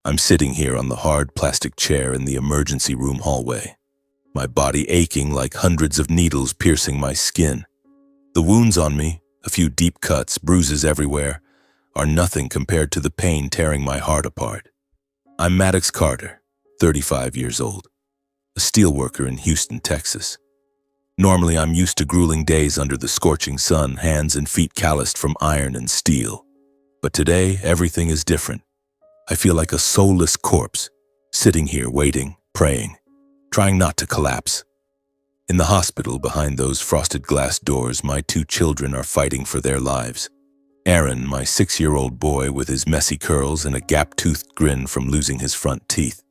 I'm sitting here on the hard plastic chair in the emergency room hallway, my body aching like hundreds of needles piercing my skin. The wounds on me, a few deep cuts, bruises everywhere, are nothing compared to the pain tearing my heart apart. I'm Maddox Carter, 35 years old, a steelworker in Houston, Texas. Normally, I'm used to grueling days under the scorching sun, hands and feet calloused from iron and steel. But today, everything is different. I feel like a soulless corpse, sitting here waiting, praying, trying not to collapse. In the hospital, behind those frosted glass doors, my two children are fighting for their lives. Aaron, my 6-year-old boy with his messy curls and a gap-toothed grin from losing his front teeth.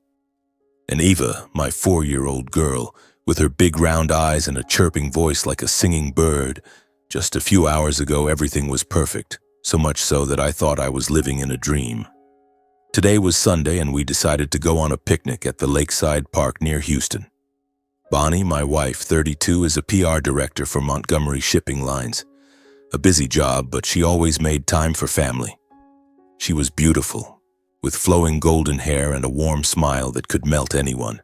And Eva, my 4-year-old girl, with her big round eyes and a chirping voice like a singing bird. Just a few hours ago, everything was perfect, so much so that I thought I was living in a dream. Today was Sunday, and we decided to go on a picnic at the lakeside park near Houston. Bonnie, my wife, 32, is a PR director for Montgomery Shipping Lines. A busy job, but she always made time for family. She was beautiful, with flowing golden hair and a warm smile that could melt anyone.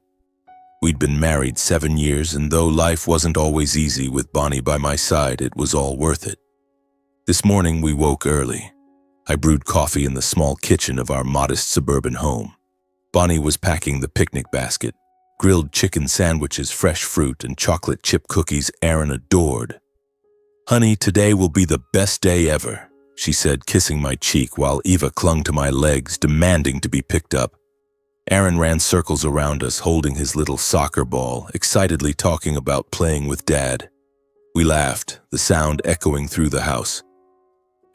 We'd been married 7 years, and though life wasn't always easy with Bonnie by my side, it was all worth it. This morning we woke early. I brewed coffee in the small kitchen of our modest suburban home. Bonnie was packing the picnic basket, grilled chicken sandwiches, fresh fruit, and chocolate chip cookies Aaron adored. "Honey, today will be the best day ever," she said, kissing my cheek while Eva clung to my legs, demanding to be picked up. Aaron ran circles around us, holding his little soccer ball, excitedly talking about playing with Dad. We laughed, the sound echoing through the house.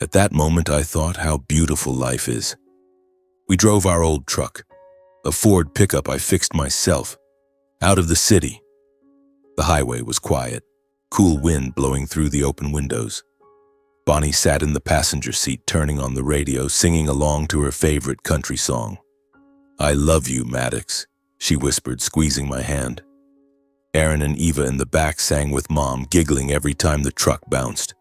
At that moment, I thought how beautiful life is. We drove our old truck, a Ford pickup I fixed myself, out of the city. The highway was quiet, cool wind blowing through the open windows. Bonnie sat in the passenger seat, turning on the radio, singing along to her favorite country song. "I love you, Maddox," she whispered, squeezing my hand. Aaron and Eva in the back sang with Mom, giggling every time the truck bounced.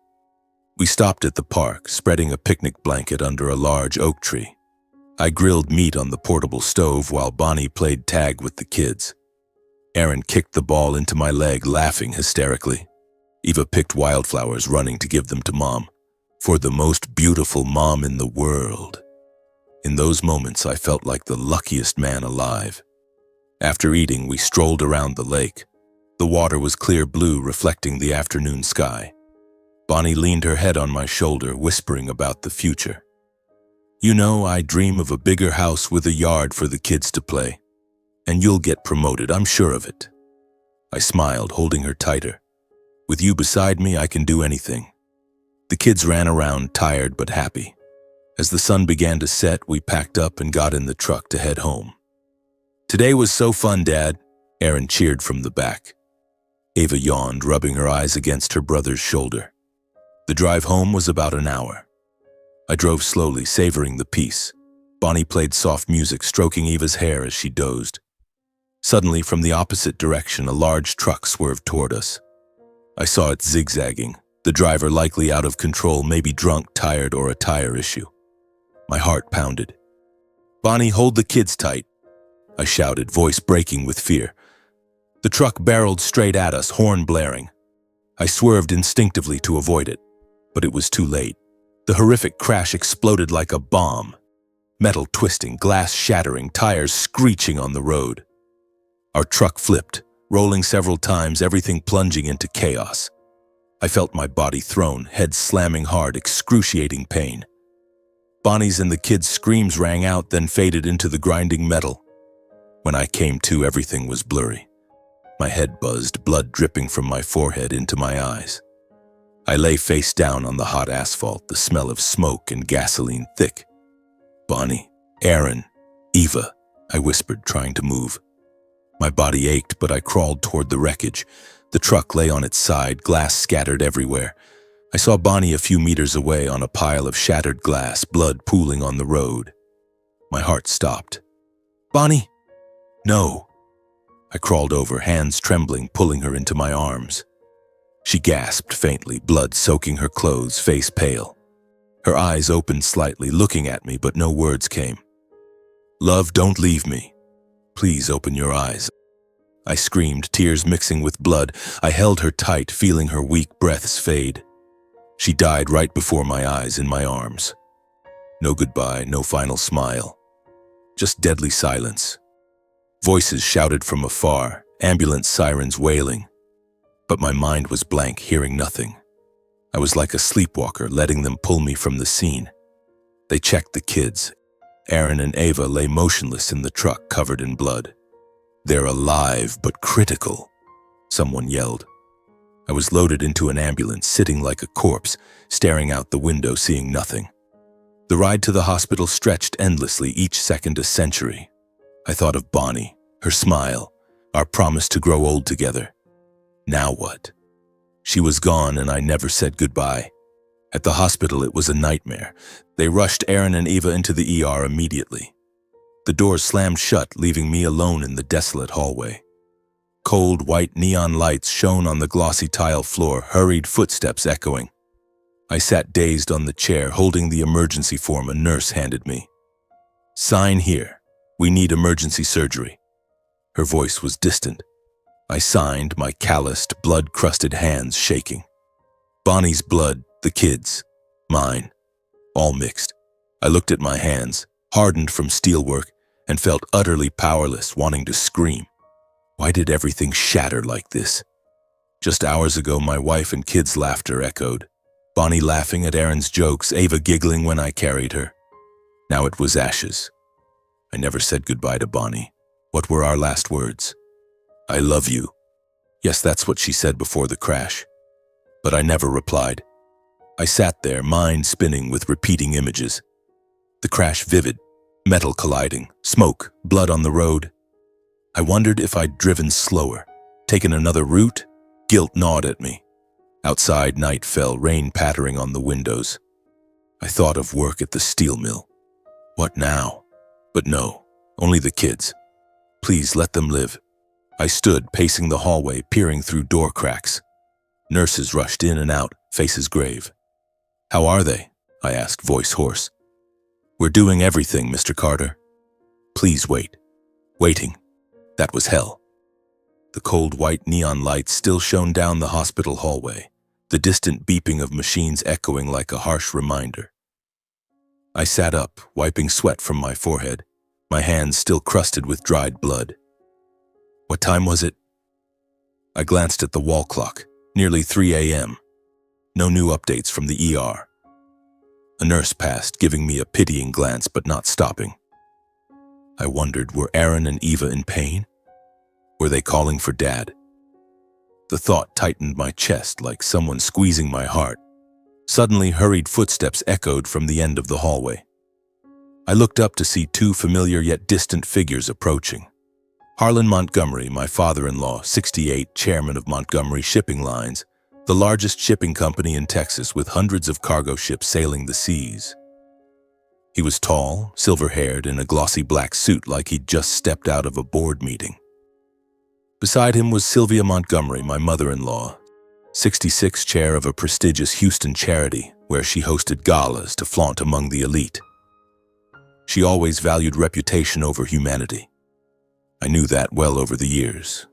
We stopped at the park, spreading a picnic blanket under a large oak tree. I grilled meat on the portable stove while Bonnie played tag with the kids. Aaron kicked the ball into my leg, laughing hysterically. Eva picked wildflowers, running to give them to Mom, for the most beautiful mom in the world. In those moments, I felt like the luckiest man alive. After eating, we strolled around the lake. The water was clear blue, reflecting the afternoon sky. Bonnie leaned her head on my shoulder, whispering about the future. "You know, I dream of a bigger house with a yard for the kids to play. And you'll get promoted, I'm sure of it." I smiled, holding her tighter. "With you beside me, I can do anything." The kids ran around, tired but happy. As the sun began to set, we packed up and got in the truck to head home. "Today was so fun, Dad," Aaron cheered from the back. Eva yawned, rubbing her eyes against her brother's shoulder. The drive home was about an hour. I drove slowly, savoring the peace. Bonnie played soft music, stroking Eva's hair as she dozed. Suddenly, from the opposite direction, a large truck swerved toward us. I saw it zigzagging, the driver likely out of control, maybe drunk, tired, or a tire issue. My heart pounded. "Bonnie, hold the kids tight," I shouted, voice breaking with fear. The truck barreled straight at us, horn blaring. I swerved instinctively to avoid it, but it was too late. The horrific crash exploded like a bomb. Metal twisting, glass shattering, tires screeching on the road. Our truck flipped, rolling several times, everything plunging into chaos. I felt my body thrown, head slamming hard, excruciating pain. Bonnie's and the kids' screams rang out, then faded into the grinding metal. When I came to, everything was blurry. My head buzzed, blood dripping from my forehead into my eyes. I lay face down on the hot asphalt, the smell of smoke and gasoline thick. "Bonnie, Aaron, Eva," I whispered, trying to move. My body ached, but I crawled toward the wreckage. The truck lay on its side, glass scattered everywhere. I saw Bonnie a few meters away on a pile of shattered glass, blood pooling on the road. My heart stopped. "Bonnie!" "No." I crawled over, hands trembling, pulling her into my arms. She gasped faintly, blood soaking her clothes, face pale. Her eyes opened slightly, looking at me, but no words came. Love, don't leave me. Please open your eyes. I screamed, tears mixing with blood. I held her tight, feeling her weak breaths fade. She died right before my eyes in my arms. No goodbye, no final smile. Just deadly silence. Voices shouted from afar, ambulance sirens wailing. But my mind was blank, hearing nothing. I was like a sleepwalker, letting them pull me from the scene. They checked the kids. Aaron and Ava lay motionless in the truck, covered in blood. They're alive, but critical, someone yelled. I was loaded into an ambulance, sitting like a corpse, staring out the window, seeing nothing. The ride to the hospital stretched endlessly, each second a century. I thought of Bonnie, her smile, our promise to grow old together. Now what? She was gone, and I never said goodbye. At the hospital, it was a nightmare. They rushed Aaron and Eva into the ER immediately. The doors slammed shut, leaving me alone in the desolate hallway. Cold, white neon lights shone on the glossy tile floor, hurried footsteps echoing. I sat dazed on the chair, holding the emergency form a nurse handed me. Sign here. We need emergency surgery. Her voice was distant. I signed, my calloused, blood-crusted hands shaking. Bonnie's blood, the kids, mine, all mixed. I looked at my hands, hardened from steelwork, and felt utterly powerless, wanting to scream. Why did everything shatter like this? Just hours ago, my wife and kids' laughter echoed. Bonnie laughing at Aaron's jokes, Ava giggling when I carried her. Now it was ashes. I never said goodbye to Bonnie. What were our last words? I love you. Yes, that's what she said before the crash. But I never replied. I sat there, mind spinning with repeating images. The crash vivid, metal colliding, smoke, blood on the road. I wondered if I'd driven slower, taken another route. Guilt gnawed at me. Outside, night fell, rain pattering on the windows. I thought of work at the steel mill. What now? But no, only the kids. Please let them live. I stood, pacing the hallway, peering through door cracks. Nurses rushed in and out, faces grave. How are they? I asked, voice hoarse. We're doing everything, Mr. Carter. Please wait. Waiting. That was hell. The cold white neon lights still shone down the hospital hallway, the distant beeping of machines echoing like a harsh reminder. I sat up, wiping sweat from my forehead, my hands still crusted with dried blood. What time was it? I glanced at the wall clock, nearly 3 a.m. No new updates from the ER. A nurse passed, giving me a pitying glance but not stopping. I wondered, were Aaron and Eva in pain? Were they calling for Dad? The thought tightened my chest like someone squeezing my heart. Suddenly, hurried footsteps echoed from the end of the hallway. I looked up to see two familiar yet distant figures approaching. Harlan Montgomery, my father-in-law, 68, chairman of Montgomery Shipping Lines, the largest shipping company in Texas with hundreds of cargo ships sailing the seas. He was tall, silver-haired, in a glossy black suit like he'd just stepped out of a board meeting. Beside him was Sylvia Montgomery, my mother-in-law, 66, chair of a prestigious Houston charity where she hosted galas to flaunt among the elite. She always valued reputation over humanity. I knew that well over the years.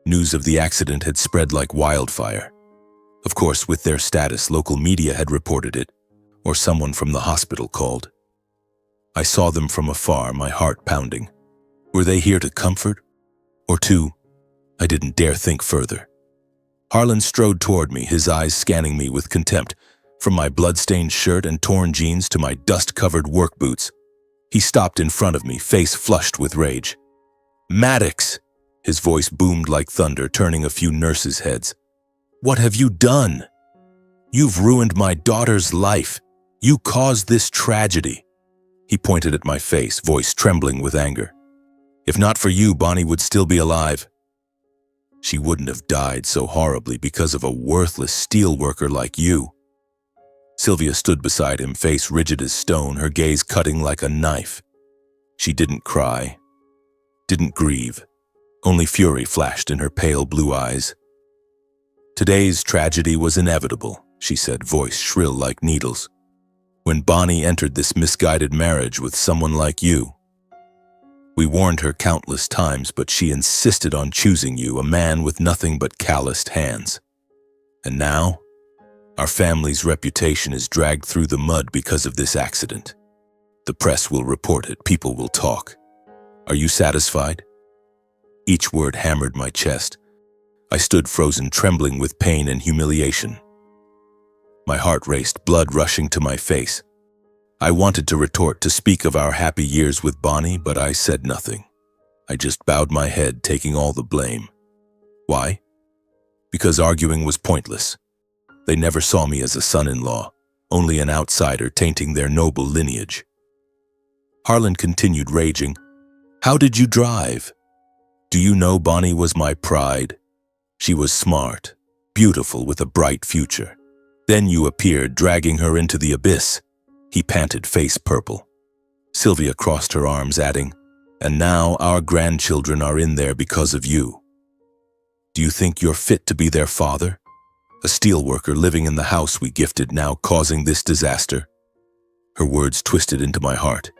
News of the accident had spread like wildfire. Of course, with their status, local media had reported it, or someone from the hospital called. I saw them from afar, my heart pounding. Were they here to comfort? Or to... I didn't dare think further. Harlan strode toward me, his eyes scanning me with contempt, from my blood-stained shirt and torn jeans to my dust-covered work boots. He stopped in front of me, face flushed with rage. Maddox! His voice boomed like thunder, turning a few nurses' heads. What have you done? You've ruined my daughter's life. You caused this tragedy. He pointed at my face, voice trembling with anger. If not for you, Bonnie would still be alive. She wouldn't have died so horribly because of a worthless steel worker like you. Sylvia stood beside him, face rigid as stone, her gaze cutting like a knife. She didn't cry, didn't grieve. Only fury flashed in her pale blue eyes. Today's tragedy was inevitable, she said, voice shrill like needles. When Bonnie entered this misguided marriage with someone like you. We warned her countless times, but she insisted on choosing you, a man with nothing but calloused hands. And now, our family's reputation is dragged through the mud because of this accident. The press will report it, people will talk. Are you satisfied? Each word hammered my chest. I stood frozen, trembling with pain and humiliation. My heart raced, blood rushing to my face. I wanted to retort, to speak of our happy years with Bonnie, but I said nothing. I just bowed my head, taking all the blame. Why? Because arguing was pointless. They never saw me as a son-in-law, only an outsider tainting their noble lineage. Harlan continued raging. How did you drive? Do you know Bonnie was my pride? She was smart, beautiful, with a bright future. Then you appeared, dragging her into the abyss. He panted, face purple. Sylvia crossed her arms, adding, and now our grandchildren are in there because of you. Do you think you're fit to be their father? A steelworker living in the house we gifted, now causing this disaster? Her words twisted into my heart.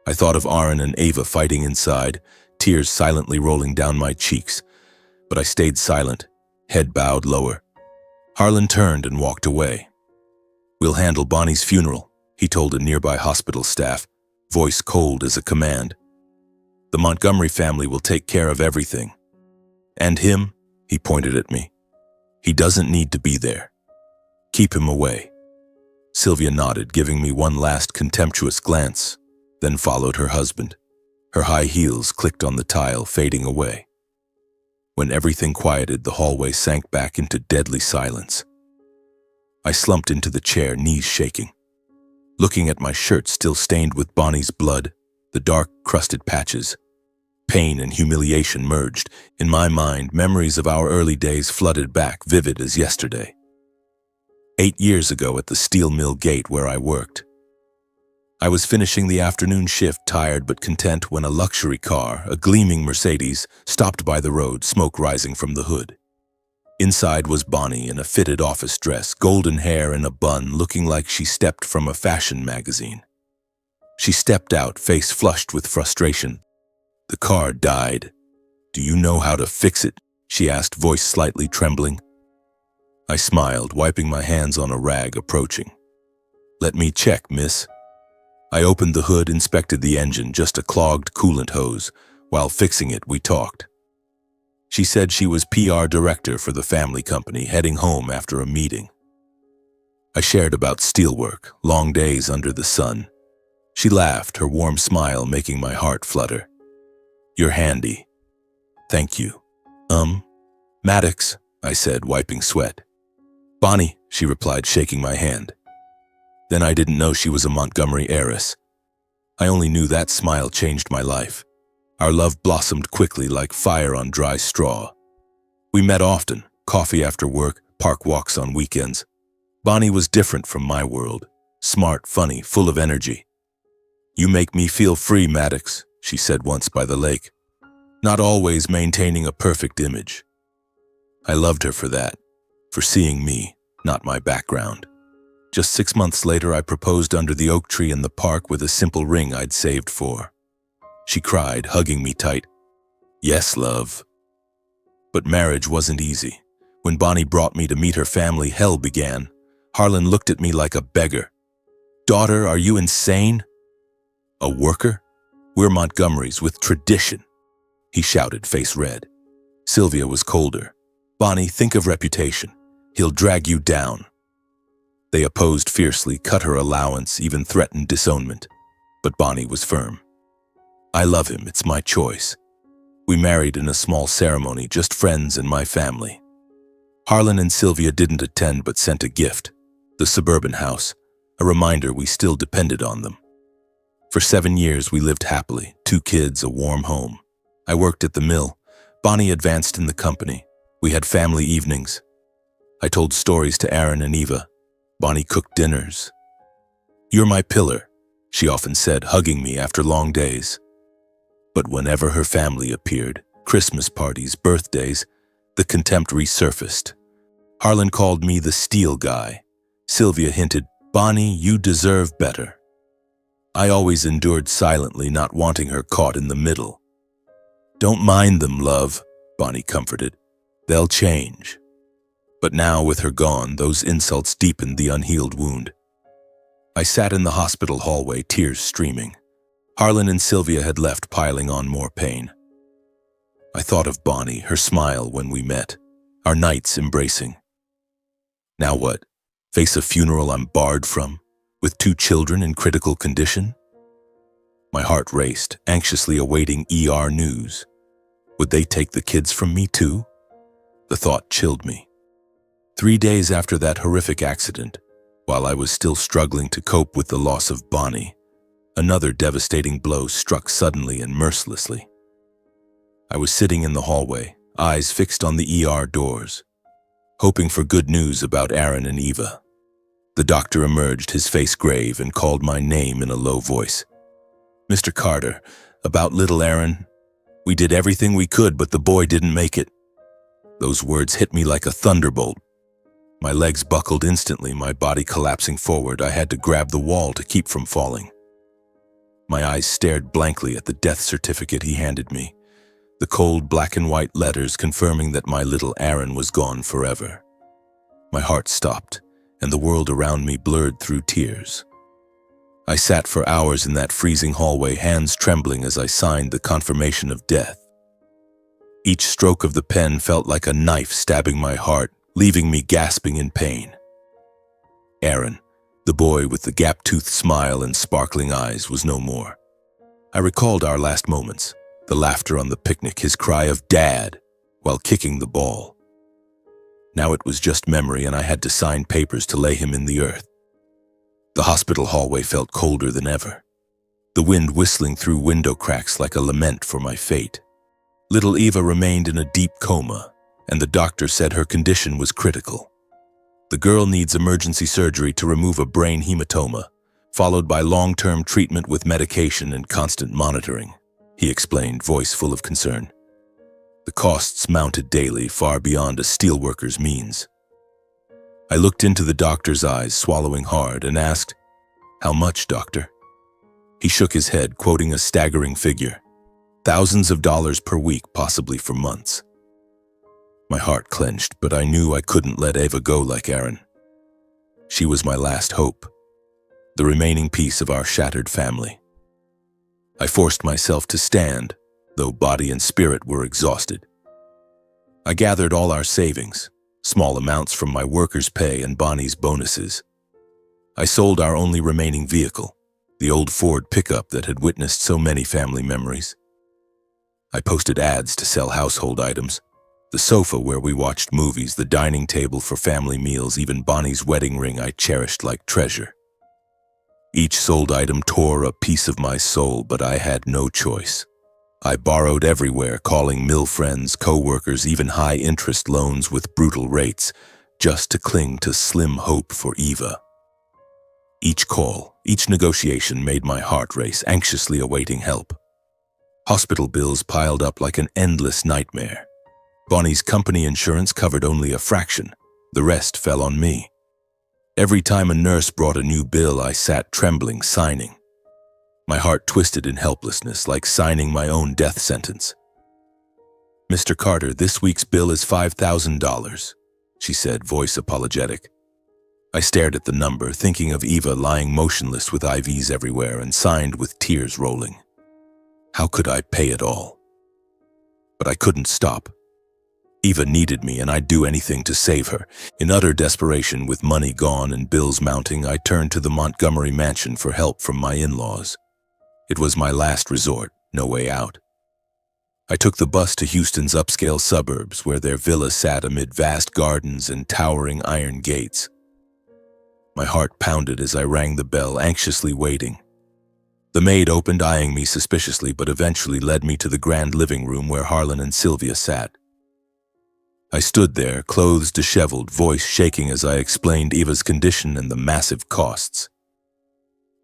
I thought of Aaron and Ava fighting inside, tears silently rolling down my cheeks. But I stayed silent, head bowed lower. Harlan turned and walked away. We'll handle Bonnie's funeral, he told a nearby hospital staff, voice cold as a command. The Montgomery family will take care of everything. And him, he pointed at me. He doesn't need to be there. Keep him away. Sylvia nodded, giving me one last contemptuous glance, then followed her husband. Her high heels clicked on the tile, fading away. When everything quieted, the hallway sank back into deadly silence. I slumped into the chair, knees shaking. Looking at my shirt still stained with Bonnie's blood, the dark, crusted patches. Pain and humiliation merged. In my mind, memories of our early days flooded back, vivid as yesterday. 8 years ago at the steel mill gate where I worked. I was finishing the afternoon shift, tired but content, when a luxury car, a gleaming Mercedes, stopped by the road, smoke rising from the hood. Inside was Bonnie in a fitted office dress, golden hair in a bun, looking like she stepped from a fashion magazine. She stepped out, face flushed with frustration. The car died. Do you know how to fix it? She asked, voice slightly trembling. I smiled, wiping my hands on a rag, approaching. Let me check, miss. I opened the hood, inspected the engine, just a clogged coolant hose. While fixing it, we talked. She said she was PR director for the family company, heading home after a meeting. I shared about steelwork, long days under the sun. She laughed, her warm smile making my heart flutter. You're handy. Thank you. Maddox, I said, wiping sweat. Bonnie, she replied, shaking my hand. Then I didn't know she was a Montgomery heiress. I only knew that smile changed my life. Our love blossomed quickly like fire on dry straw. We met often, coffee after work, park walks on weekends. Bonnie was different from my world, smart, funny, full of energy. You make me feel free, Maddox, she said once by the lake, not always maintaining a perfect image. I loved her for that, for seeing me, not my background. Just 6 months later, I proposed under the oak tree in the park with a simple ring I'd saved for. She cried, hugging me tight. Yes, love. But marriage wasn't easy. When Bonnie brought me to meet her family, hell began. Harlan looked at me like a beggar. Daughter, are you insane? A worker? We're Montgomerys with tradition. He shouted, face red. Sylvia was colder. Bonnie, think of reputation. He'll drag you down. They opposed fiercely, cut her allowance, even threatened disownment. But Bonnie was firm. I love him, it's my choice. We married in a small ceremony, just friends and my family. Harlan and Sylvia didn't attend but sent a gift, the suburban house, a reminder we still depended on them. For 7 years we lived happily, 2 kids, a warm home. I worked at the mill. Bonnie advanced in the company. We had family evenings. I told stories to Aaron and Eva. Bonnie cooked dinners. You're my pillar, she often said, hugging me after long days. But whenever her family appeared, Christmas parties, birthdays, the contempt resurfaced. Harlan called me the steel guy. Sylvia hinted, Bonnie, you deserve better. I always endured silently, not wanting her caught in the middle. "Don't mind them, love," Bonnie comforted. "They'll change." But now, with her gone, those insults deepened the unhealed wound. I sat in the hospital hallway, tears streaming. Harlan and Sylvia had left, piling on more pain. I thought of Bonnie, her smile when we met, our nights embracing. Now what? Face a funeral I'm barred from, with 2 children in critical condition? My heart raced, anxiously awaiting ER news. Would they take the kids from me too? The thought chilled me. 3 days after that horrific accident, while I was still struggling to cope with the loss of Bonnie, another devastating blow struck suddenly and mercilessly. I was sitting in the hallway, eyes fixed on the ER doors, hoping for good news about Aaron and Eva. The doctor emerged, his face grave, and called my name in a low voice. "Mr. Carter, about little Aaron. We did everything we could, but the boy didn't make it." Those words hit me like a thunderbolt. My legs buckled instantly, my body collapsing forward. I had to grab the wall to keep from falling. My eyes stared blankly at the death certificate he handed me, the cold black and white letters confirming that my little Aaron was gone forever. My heart stopped, and the world around me blurred through tears. I sat for hours in that freezing hallway, hands trembling as I signed the confirmation of death. Each stroke of the pen felt like a knife stabbing my heart, leaving me gasping in pain. Aaron, the boy with the gap-toothed smile and sparkling eyes, was no more. I recalled our last moments, the laughter on the picnic, his cry of "Dad" while kicking the ball. Now it was just memory, and I had to sign papers to lay him in the earth. The hospital hallway felt colder than ever, the wind whistling through window cracks like a lament for my fate. Little Eva remained in a deep coma, and the doctor said her condition was critical. The girl needs emergency surgery to remove a brain hematoma, followed by long-term treatment with medication and constant monitoring, he explained, voice full of concern. The costs mounted daily, far beyond a steelworker's means. I looked into the doctor's eyes, swallowing hard, and asked, "How much, doctor?" He shook his head, quoting a staggering figure. Thousands of dollars per week, possibly for months. My heart clenched, but I knew I couldn't let Eva go like Aaron. She was my last hope, the remaining piece of our shattered family. I forced myself to stand, though body and spirit were exhausted. I gathered all our savings, small amounts from my workers' pay and Bonnie's bonuses. I sold our only remaining vehicle, the old Ford pickup that had witnessed so many family memories. I posted ads to sell household items, the sofa where we watched movies, the dining table for family meals, even Bonnie's wedding ring I cherished like treasure. Each sold item tore a piece of my soul, but I had no choice. I borrowed everywhere, calling mill friends, co-workers, even high-interest loans with brutal rates, just to cling to slim hope for Eva. Each call, each negotiation made my heart race, anxiously awaiting help. Hospital bills piled up like an endless nightmare. Bonnie's company insurance covered only a fraction. The rest fell on me. Every time a nurse brought a new bill, I sat trembling, signing. My heart twisted in helplessness, like signing my own death sentence. "Mr. Carter, this week's bill is $5,000, she said, voice apologetic. I stared at the number, thinking of Eva lying motionless with IVs everywhere, and signed with tears rolling. How could I pay it all? But I couldn't stop. Eva needed me, and I'd do anything to save her. In utter desperation, with money gone and bills mounting, I turned to the Montgomery mansion for help from my in-laws. It was my last resort, no way out. I took the bus to Houston's upscale suburbs, where their villa sat amid vast gardens and towering iron gates. My heart pounded as I rang the bell, anxiously waiting. The maid opened, eyeing me suspiciously, but eventually led me to the grand living room where Harlan and Sylvia sat. I stood there, clothes disheveled, voice shaking as I explained Eva's condition and the massive costs.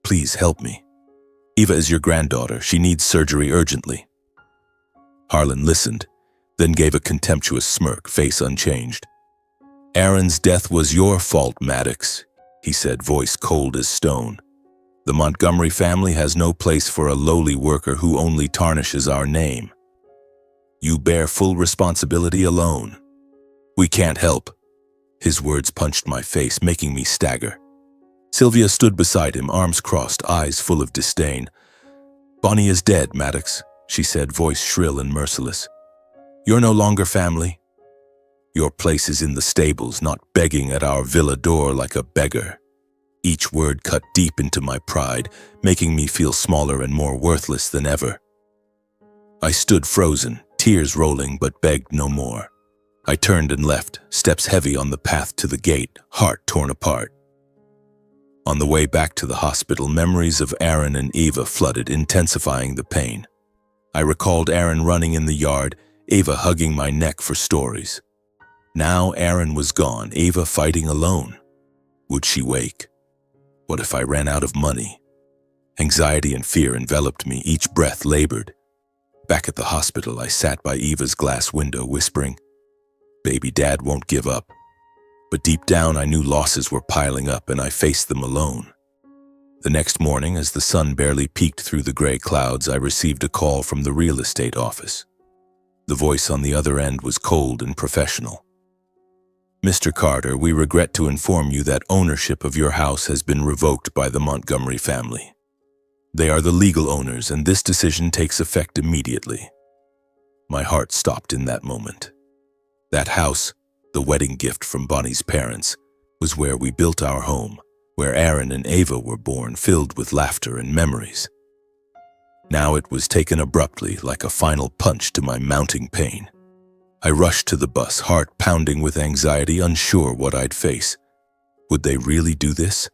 "Please help me. Eva is your granddaughter. She needs surgery urgently." Harlan listened, then gave a contemptuous smirk, face unchanged. "Aaron's death was your fault, Maddox," he said, voice cold as stone. The Montgomery family has no place for a lowly worker who only tarnishes our name. You bear full responsibility alone. We can't help." His words punched my face, making me stagger. Sylvia stood beside him, arms crossed, eyes full of disdain. "Bonnie is dead, Maddox," she said, voice shrill and merciless. "You're no longer family. Your place is in the stables, not begging at our villa door like a beggar." Each word cut deep into my pride, making me feel smaller and more worthless than ever. I stood frozen, tears rolling, but begged no more. I turned and left, steps heavy on the path to the gate, heart torn apart. On the way back to the hospital, memories of Aaron and Eva flooded, intensifying the pain. I recalled Aaron running in the yard, Eva hugging my neck for stories. Now Aaron was gone, Eva fighting alone. Would she wake? What if I ran out of money? Anxiety and fear enveloped me, each breath labored. Back at the hospital, I sat by Eva's glass window, whispering, "Baby Dad won't give up." But deep down, I knew losses were piling up, and I faced them alone. The next morning, as the sun barely peeked through the gray clouds, I received a call from the real estate office. The voice on the other end was cold and professional. "Mr. Carter, we regret to inform you that ownership of your house has been revoked by the Montgomery family. They are the legal owners, and this decision takes effect immediately." My heart stopped in that moment. That house, the wedding gift from Bonnie's parents, was where we built our home, where Aaron and Eva were born, filled with laughter and memories. Now it was taken abruptly, like a final punch to my mounting pain. I rushed to the bus, heart pounding with anxiety, unsure what I'd face. Would they really do this?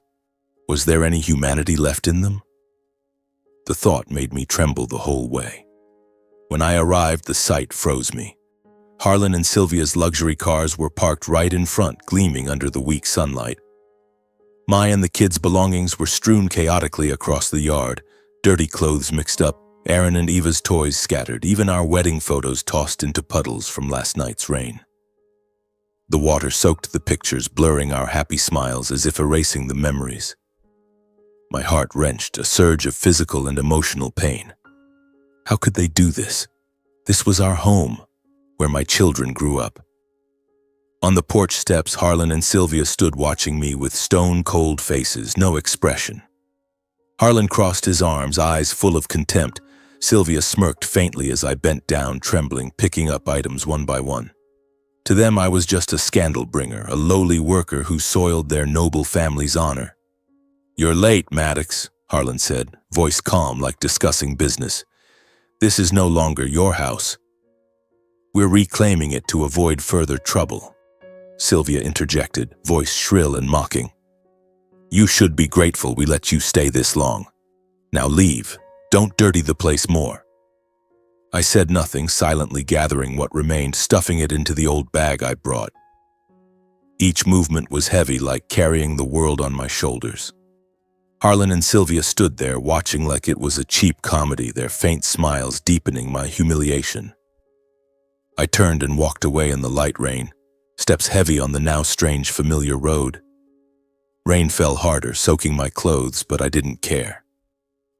Was there any humanity left in them? The thought made me tremble the whole way. When I arrived, the sight froze me. Harlan and Sylvia's luxury cars were parked right in front, gleaming under the weak sunlight. My and the kids' belongings were strewn chaotically across the yard, dirty clothes mixed up, Aaron and Eva's toys scattered, even our wedding photos tossed into puddles from last night's rain. The water soaked the pictures, blurring our happy smiles as if erasing the memories. My heart wrenched, a surge of physical and emotional pain. How could they do this? This was our home, where my children grew up. On the porch steps, Harlan and Sylvia stood watching me with stone-cold faces, no expression. Harlan crossed his arms, eyes full of contempt. Sylvia smirked faintly as I bent down, trembling, picking up items one by one. To them, I was just a scandal bringer, a lowly worker who soiled their noble family's honor. "You're late, Maddox," Harlan said, voice calm like discussing business. "This is no longer your house. We're reclaiming it to avoid further trouble," Sylvia interjected, voice shrill and mocking. "You should be grateful we let you stay this long. Now leave. Don't dirty the place more." I said nothing, silently gathering what remained, stuffing it into the old bag I brought. Each movement was heavy, like carrying the world on my shoulders. Harlan and Sylvia stood there, watching like it was a cheap comedy, their faint smiles deepening my humiliation. I turned and walked away in the light rain, steps heavy on the now strange familiar road. Rain fell harder, soaking my clothes, but I didn't care.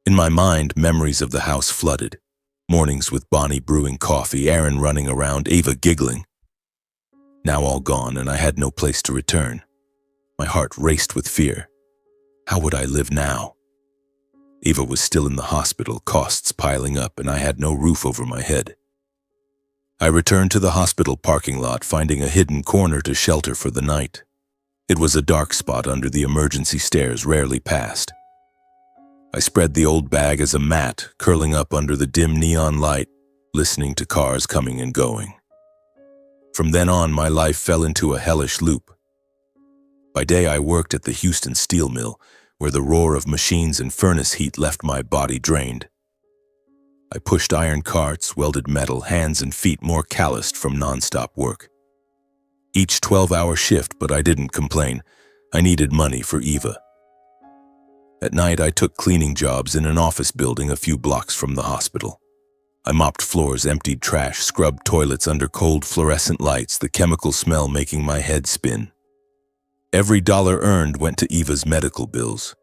In my mind, memories of the house flooded. Mornings with Bonnie brewing coffee, Aaron running around, Eva giggling. Now all gone, and I had no place to return. My heart raced with fear. How would I live now? Eva was still in the hospital, costs piling up, and I had no roof over my head. I returned to the hospital parking lot, finding a hidden corner to shelter for the night. It was a dark spot under the emergency stairs rarely passed. I spread the old bag as a mat, curling up under the dim neon light, listening to cars coming and going. From then on, my life fell into a hellish loop. By day, I worked at the Houston steel mill, where the roar of machines and furnace heat left my body drained. I pushed iron carts, welded metal, hands and feet more calloused from nonstop work. Each 12-hour shift, but I didn't complain. I needed money for Eva. At night, I took cleaning jobs in an office building a few blocks from the hospital. I mopped floors, emptied trash, scrubbed toilets under cold fluorescent lights, the chemical smell making my head spin. Every dollar earned went to Eva's medical bills.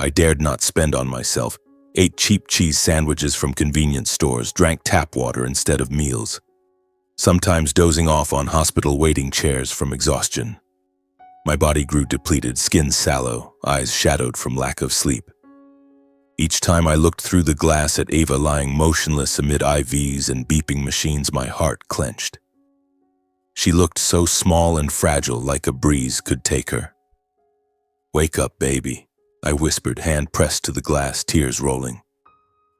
I dared not spend on myself, ate cheap cheese sandwiches from convenience stores, drank tap water instead of meals, sometimes dozing off on hospital waiting chairs from exhaustion. My body grew depleted, skin sallow, eyes shadowed from lack of sleep. Each time I looked through the glass at Ava lying motionless amid IVs and beeping machines, my heart clenched. She looked so small and fragile, like a breeze could take her. "Wake up, baby," I whispered, hand pressed to the glass, tears rolling.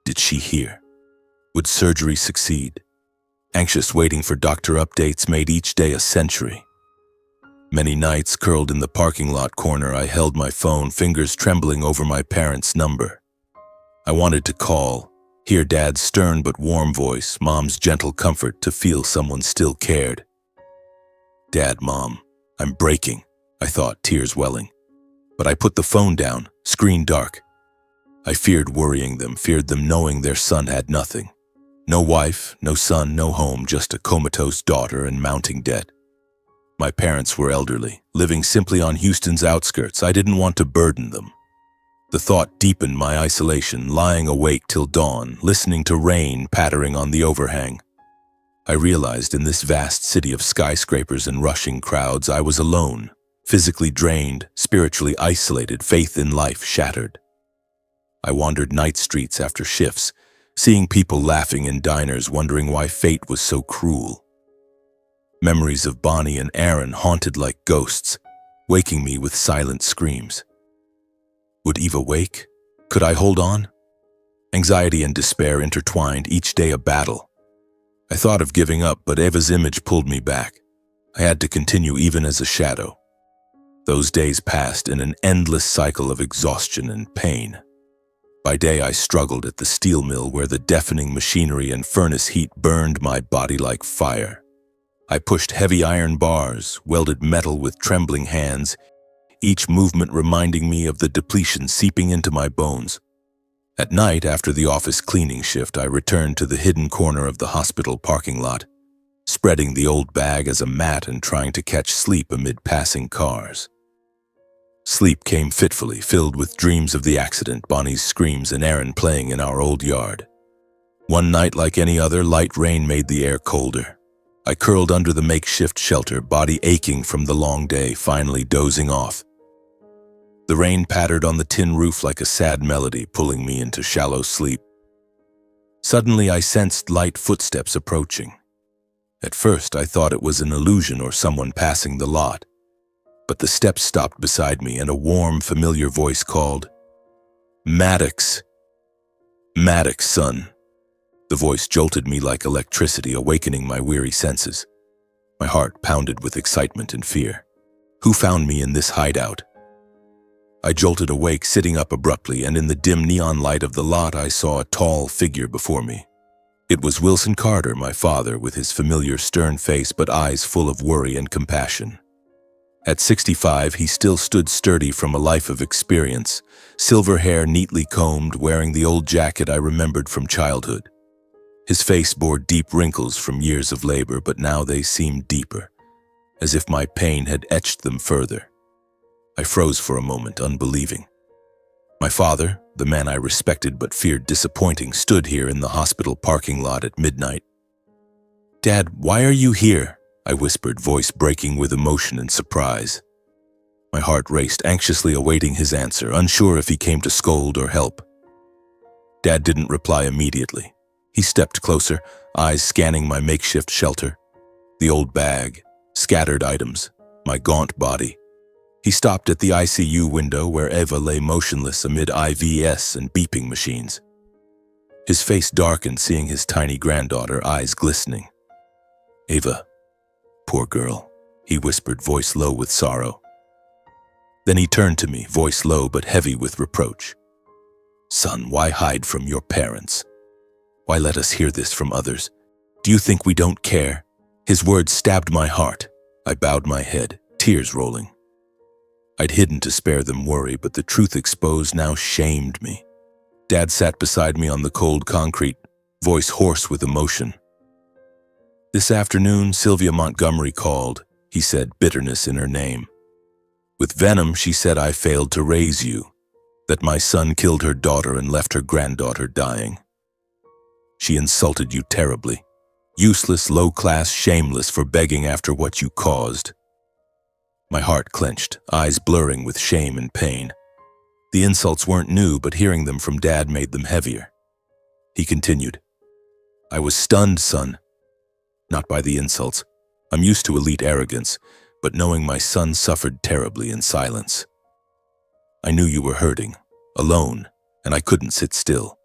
Did she hear? Would surgery succeed? Anxious waiting for doctor updates made each day a century. Many nights, curled in the parking lot corner, I held my phone, fingers trembling over my parents' number. I wanted to call, hear Dad's stern but warm voice, Mom's gentle comfort, to feel someone still cared. "Dad, Mom, I'm breaking," I thought, tears welling. But I put the phone down, screen dark. I feared worrying them, feared them knowing their son had nothing. No wife, no son, no home, just a comatose daughter and mounting debt. My parents were elderly, living simply on Houston's outskirts. I didn't want to burden them. The thought deepened my isolation, lying awake till dawn, listening to rain pattering on the overhang. I realized in this vast city of skyscrapers and rushing crowds, I was alone, physically drained, spiritually isolated, faith in life shattered. I wandered night streets after shifts, seeing people laughing in diners, wondering why fate was so cruel. Memories of Bonnie and Aaron haunted like ghosts, waking me with silent screams. Would Eva wake? Could I hold on? Anxiety and despair intertwined, each day a battle. I thought of giving up, but Eva's image pulled me back. I had to continue even as a shadow. Those days passed in an endless cycle of exhaustion and pain. By day I struggled at the steel mill where the deafening machinery and furnace heat burned my body like fire. I pushed heavy iron bars, welded metal with trembling hands, each movement reminding me of the depletion seeping into my bones. At night, after the office cleaning shift, I returned to the hidden corner of the hospital parking lot, spreading the old bag as a mat and trying to catch sleep amid passing cars. Sleep came fitfully, filled with dreams of the accident, Bonnie's screams, and Aaron playing in our old yard. One night, like any other, light rain made the air colder. I curled under the makeshift shelter, body aching from the long day, finally dozing off. The rain pattered on the tin roof like a sad melody, pulling me into shallow sleep. Suddenly, I sensed light footsteps approaching. At first, I thought it was an illusion or someone passing the lot. But the steps stopped beside me, and a warm, familiar voice called, "Maddox. Maddox, son." The voice jolted me like electricity, awakening my weary senses. My heart pounded with excitement and fear. Who found me in this hideout? I jolted awake, sitting up abruptly, and in the dim neon light of the lot, I saw a tall figure before me. It was Wilson Carter, my father, with his familiar stern face but eyes full of worry and compassion. At 65, he still stood sturdy from a life of experience, silver hair neatly combed, wearing the old jacket I remembered from childhood. His face bore deep wrinkles from years of labor, but now they seemed deeper, as if my pain had etched them further. I froze for a moment, unbelieving. My father, the man I respected but feared disappointing, stood here in the hospital parking lot at midnight. "Dad, why are you here?" I whispered, voice breaking with emotion and surprise. My heart raced, anxiously awaiting his answer, unsure if he came to scold or help. Dad didn't reply immediately. He stepped closer, eyes scanning my makeshift shelter. The old bag, scattered items, my gaunt body. He stopped at the ICU window where Eva lay motionless amid IVs and beeping machines. His face darkened, seeing his tiny granddaughter, eyes glistening. "Eva, poor girl," he whispered, voice low with sorrow. Then he turned to me, voice low but heavy with reproach. "Son, why hide from your parents? Why let us hear this from others? Do you think we don't care?" His words stabbed my heart. I bowed my head, tears rolling. I'd hidden to spare them worry, but the truth exposed now shamed me. Dad sat beside me on the cold concrete, voice hoarse with emotion. "This afternoon, Sylvia Montgomery called," he said, bitterness in her name. "With venom, she said I failed to raise you. That my son killed her daughter and left her granddaughter dying. She insulted you terribly. Useless, low-class, shameless for begging after what you caused. My heart clenched, eyes blurring with shame and pain. The insults weren't new, but hearing them from Dad made them heavier. He continued, I was stunned, son. Not by the insults. I'm used to elite arrogance, but knowing my son suffered terribly in silence. I knew you were hurting, alone, and I couldn't sit still.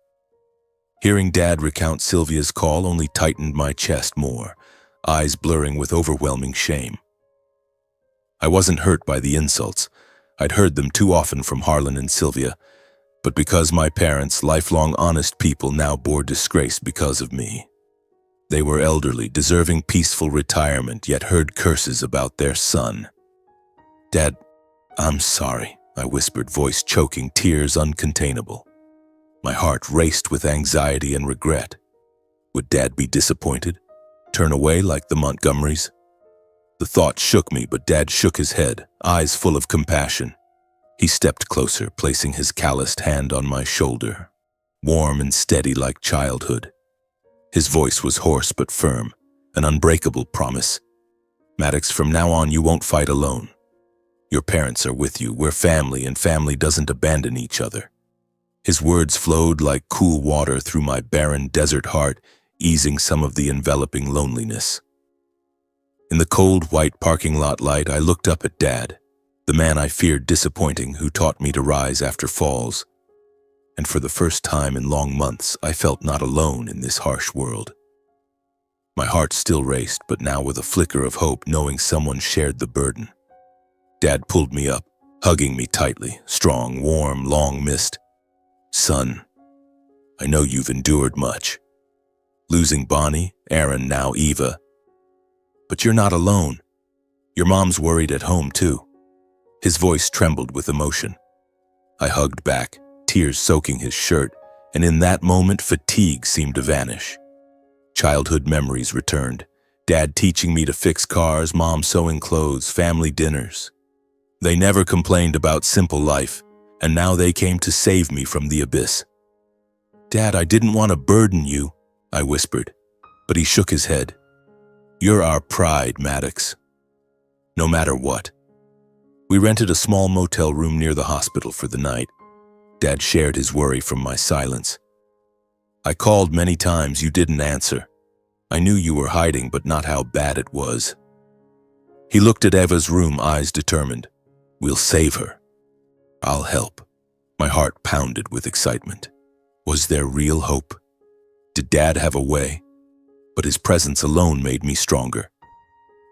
Hearing Dad recount Sylvia's call only tightened my chest more, eyes blurring with overwhelming shame. I wasn't hurt by the insults. I'd heard them too often from Harlan and Sylvia, but because my parents, lifelong honest people, now bore disgrace because of me. They were elderly, deserving peaceful retirement, yet heard curses about their son. Dad, I'm sorry, I whispered, voice choking, tears uncontainable. My heart raced with anxiety and regret. Would Dad be disappointed? Turn away like the Montgomerys? The thought shook me, but Dad shook his head, eyes full of compassion. He stepped closer, placing his calloused hand on my shoulder, warm and steady like childhood. His voice was hoarse but firm, an unbreakable promise. Maddox, from now on you won't fight alone. Your parents are with you, we're family, and family doesn't abandon each other. His words flowed like cool water through my barren desert heart, easing some of the enveloping loneliness. In the cold, white parking lot light, I looked up at Dad, the man I feared disappointing who taught me to rise after falls. And for the first time in long months, I felt not alone in this harsh world. My heart still raced, but now with a flicker of hope, knowing someone shared the burden. Dad pulled me up, hugging me tightly, strong, warm, long-missed. Son, I know you've endured much. Losing Bonnie, Aaron, now Eva. But you're not alone. Your mom's worried at home too. His voice trembled with emotion. I hugged back, tears soaking his shirt, and in that moment fatigue seemed to vanish. Childhood memories returned. Dad teaching me to fix cars, Mom sewing clothes, family dinners. They never complained about simple life, and now they came to save me from the abyss. Dad, I didn't want to burden you, I whispered, but he shook his head. You're our pride, Maddox. No matter what. We rented a small motel room near the hospital for the night. Dad shared his worry from my silence. I called many times, you didn't answer. I knew you were hiding, but not how bad it was. He looked at Eva's room, eyes determined. We'll save her. I'll help. My heart pounded with excitement. Was there real hope? Did Dad have a way? But his presence alone made me stronger.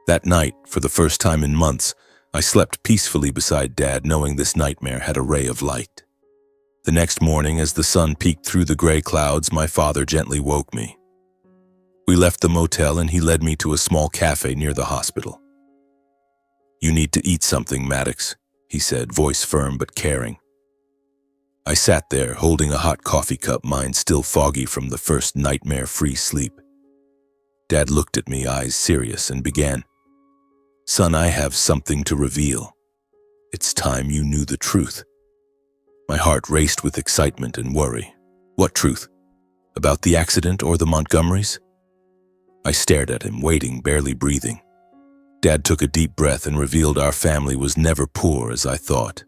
That night, for the first time in months, I slept peacefully beside Dad, knowing this nightmare had a ray of light. The next morning, as the sun peeked through the gray clouds, my father gently woke me. We left the motel and he led me to a small cafe near the hospital. You need to eat something, Maddox, he said, voice firm but caring. I sat there, holding a hot coffee cup, mind still foggy from the first nightmare-free sleep. Dad looked at me, eyes serious, and began, Son, I have something to reveal. It's time you knew the truth. My heart raced with excitement and worry. What truth? About the accident or the Montgomerys? I stared at him, waiting, barely breathing. Dad took a deep breath and revealed our family was never poor as I thought.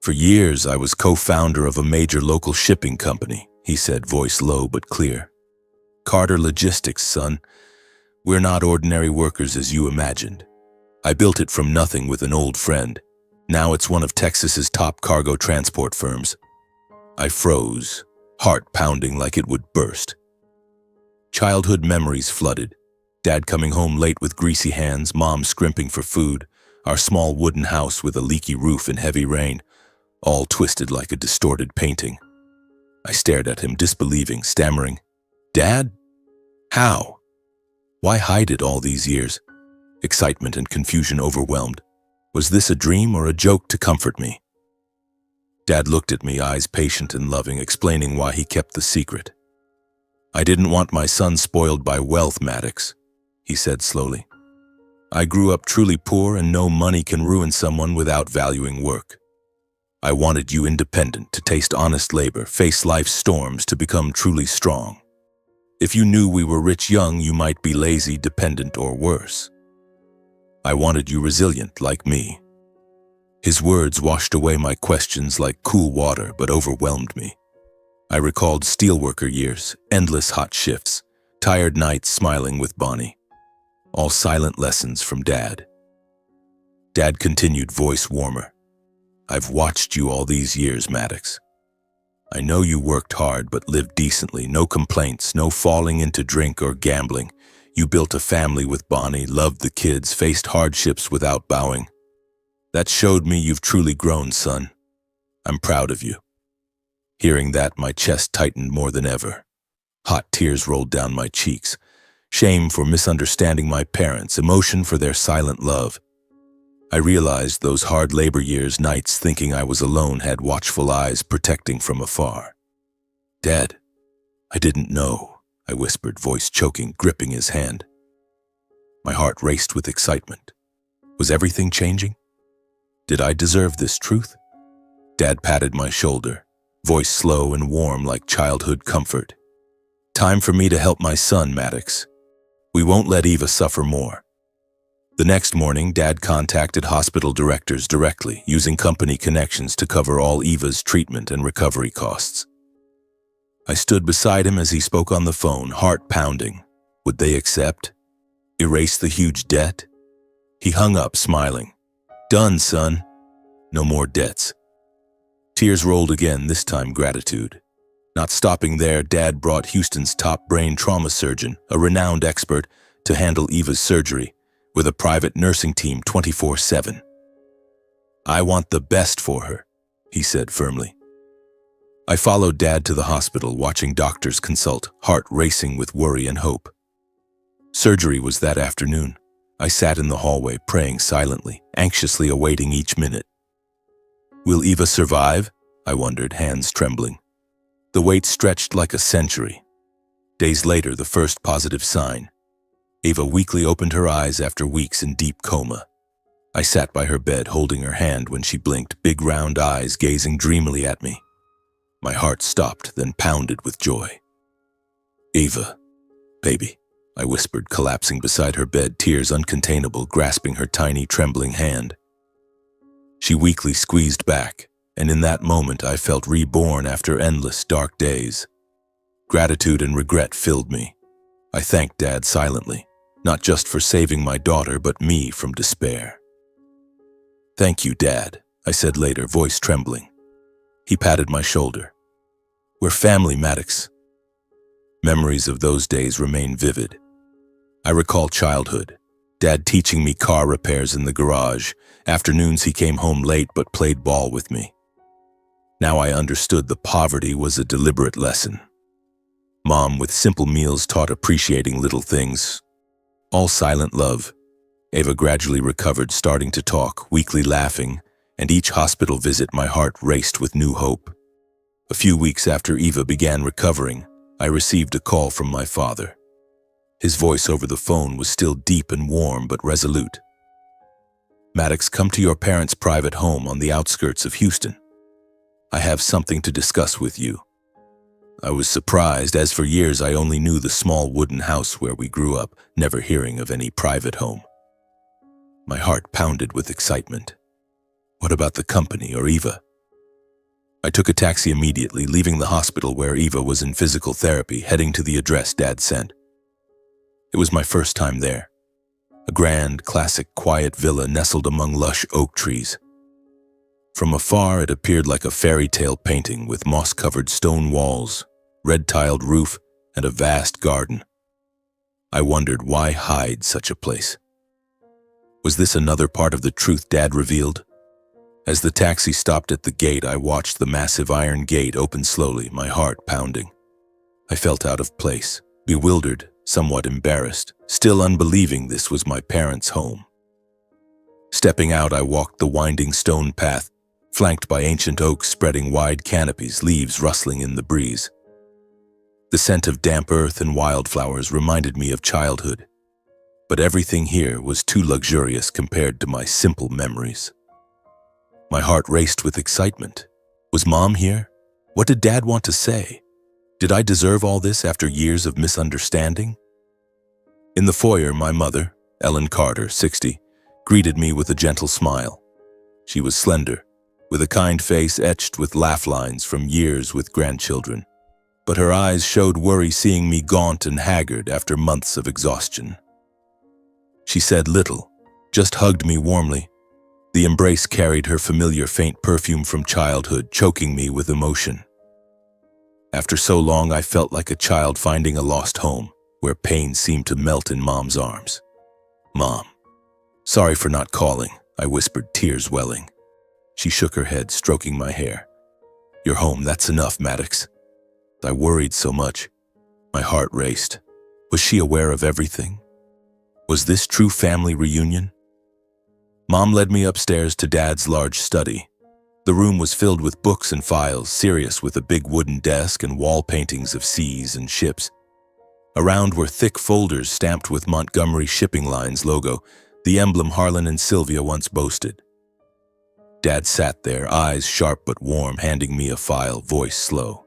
For years, I was co-founder of a major local shipping company, he said, voice low but clear. Carter Logistics, son. We're not ordinary workers as you imagined. I built it from nothing with an old friend. Now it's one of Texas's top cargo transport firms. I froze, heart pounding like it would burst. Childhood memories flooded. Dad coming home late with greasy hands, Mom scrimping for food, our small wooden house with a leaky roof in heavy rain, all twisted like a distorted painting. I stared at him, disbelieving, stammering, Dad? How? Why hide it all these years? Excitement and confusion overwhelmed. Was this a dream or a joke to comfort me? Dad looked at me, eyes patient and loving, explaining why he kept the secret. I didn't want my son spoiled by wealth, Maddox, he said slowly. I grew up truly poor and know money can ruin someone without valuing work. I wanted you independent, to taste honest labor, face life's storms, to become truly strong. If you knew we were rich young, you might be lazy, dependent, or worse. I wanted you resilient like me. His words washed away my questions like cool water, but overwhelmed me. I recalled steelworker years, endless hot shifts, tired nights smiling with Bonnie. All silent lessons from Dad. Dad continued, voice warmer. I've watched you all these years, Maddox. I know you worked hard but lived decently, no complaints, no falling into drink or gambling. You built a family with Bonnie, loved the kids, faced hardships without bowing. That showed me you've truly grown, son. I'm proud of you. Hearing that, my chest tightened more than ever. Hot tears rolled down my cheeks. Shame for misunderstanding my parents, emotion for their silent love. I realized those hard labor years, nights thinking I was alone, had watchful eyes protecting from afar. Dad, I didn't know, I whispered, voice choking, gripping his hand. My heart raced with excitement. Was everything changing? Did I deserve this truth? Dad patted my shoulder, voice slow and warm like childhood comfort. Time for me to help my son, Maddox. We won't let Eva suffer more. The next morning, Dad contacted hospital directors directly, using company connections to cover all Eva's treatment and recovery costs. I stood beside him as he spoke on the phone, heart pounding. Would they accept? Erase the huge debt? He hung up, smiling. Done, son. No more debts. Tears rolled again, this time gratitude. Not stopping there, Dad brought Houston's top brain trauma surgeon, a renowned expert, to handle Eva's surgery, with a private nursing team 24/7. I want the best for her, he said firmly. I followed Dad to the hospital, watching doctors consult, heart racing with worry and hope. Surgery was that afternoon. I sat in the hallway, praying silently, anxiously awaiting each minute. Will Eva survive? I wondered, hands trembling. The wait stretched like a century. Days later, the first positive sign. Eva weakly opened her eyes after weeks in deep coma. I sat by her bed, holding her hand when she blinked, big round eyes gazing dreamily at me. My heart stopped, then pounded with joy. Eva, baby, I whispered, collapsing beside her bed, tears uncontainable, grasping her tiny, trembling hand. She weakly squeezed back, and in that moment I felt reborn after endless dark days. Gratitude and regret filled me. I thanked Dad silently, not just for saving my daughter, but me from despair. Thank you, Dad, I said later, voice trembling. He patted my shoulder. We're family, Maddox. Memories of those days remain vivid. I recall childhood, Dad teaching me car repairs in the garage. Afternoons he came home late but played ball with me. Now I understood the poverty was a deliberate lesson. Mom, with simple meals, taught appreciating little things. All silent love. Eva gradually recovered, starting to talk, weakly laughing, and each hospital visit my heart raced with new hope. A few weeks after Eva began recovering, I received a call from my father. His voice over the phone was still deep and warm but resolute. Maddox, come to your parents' private home on the outskirts of Houston. I have something to discuss with you. I was surprised, as for years I only knew the small wooden house where we grew up, never hearing of any private home. My heart pounded with excitement. What about the company or Eva? I took a taxi immediately, leaving the hospital where Eva was in physical therapy, heading to the address Dad sent. It was my first time there. A grand, classic, quiet villa nestled among lush oak trees. From afar, it appeared like a fairy tale painting with moss-covered stone walls, red-tiled roof, and a vast garden. I wondered, why hide such a place? Was this another part of the truth Dad revealed? As the taxi stopped at the gate, I watched the massive iron gate open slowly, my heart pounding. I felt out of place, bewildered, somewhat embarrassed, still unbelieving this was my parents' home. Stepping out, I walked the winding stone path, flanked by ancient oaks spreading wide canopies, leaves rustling in the breeze. The scent of damp earth and wildflowers reminded me of childhood, but everything here was too luxurious compared to my simple memories. My heart raced with excitement. Was Mom here? What did Dad want to say? Did I deserve all this after years of misunderstanding? In the foyer, my mother, Ellen Carter, 60, greeted me with a gentle smile. She was slender, with a kind face etched with laugh lines from years with grandchildren, but her eyes showed worry seeing me gaunt and haggard after months of exhaustion. She said little, just hugged me warmly. The embrace carried her familiar faint perfume from childhood, choking me with emotion. After so long, I felt like a child finding a lost home, where pain seemed to melt in Mom's arms. Mom, sorry for not calling, I whispered, tears welling. She shook her head, stroking my hair. You're home, that's enough, Maddox. I worried so much. My heart raced. Was she aware of everything? Was this true family reunion? Mom led me upstairs to Dad's large study. The room was filled with books and files, serious with a big wooden desk and wall paintings of seas and ships. Around were thick folders stamped with Montgomery Shipping Line's logo, the emblem Harlan and Sylvia once boasted. Dad sat there, eyes sharp but warm, handing me a file, voice slow.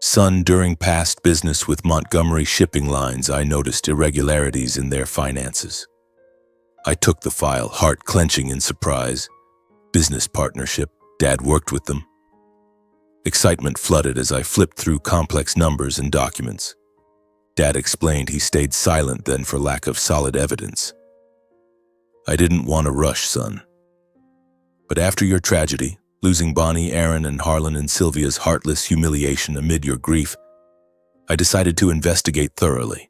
Son, during past business with Montgomery Shipping Lines, I noticed irregularities in their finances. I took the file, heart clenching in surprise. Business partnership, Dad worked with them. Excitement flooded as I flipped through complex numbers and documents. Dad explained he stayed silent then for lack of solid evidence. I didn't want to rush, son. But after your tragedy, losing Bonnie, Aaron, and Harlan and Sylvia's heartless humiliation amid your grief, I decided to investigate thoroughly.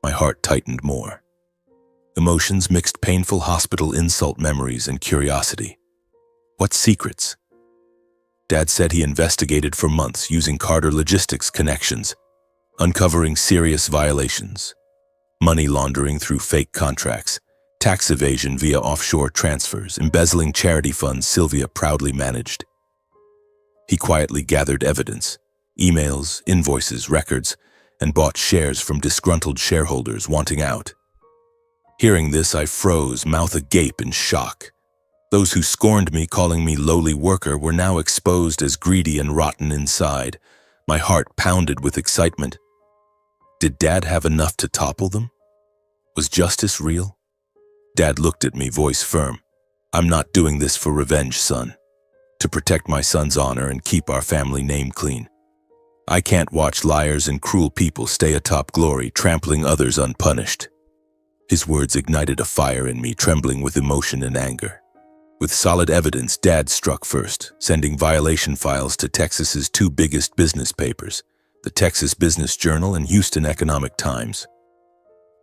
My heart tightened more. Emotions mixed painful hospital insult memories and curiosity. What secrets? Dad said he investigated for months using Carter Logistics connections, uncovering serious violations, money laundering through fake contracts, tax evasion via offshore transfers, embezzling charity funds Sylvia proudly managed. He quietly gathered evidence, emails, invoices, records, and bought shares from disgruntled shareholders wanting out. Hearing this, I froze, mouth agape in shock. Those who scorned me, calling me lowly worker, were now exposed as greedy and rotten inside. My heart pounded with excitement. Did Dad have enough to topple them? Was justice real? Dad looked at me, voice firm. I'm not doing this for revenge, son. To protect my son's honor and keep our family name clean. I can't watch liars and cruel people stay atop glory, trampling others unpunished. His words ignited a fire in me, trembling with emotion and anger. With solid evidence, Dad struck first, sending violation files to Texas's two biggest business papers, the Texas Business Journal and Houston Economic Times.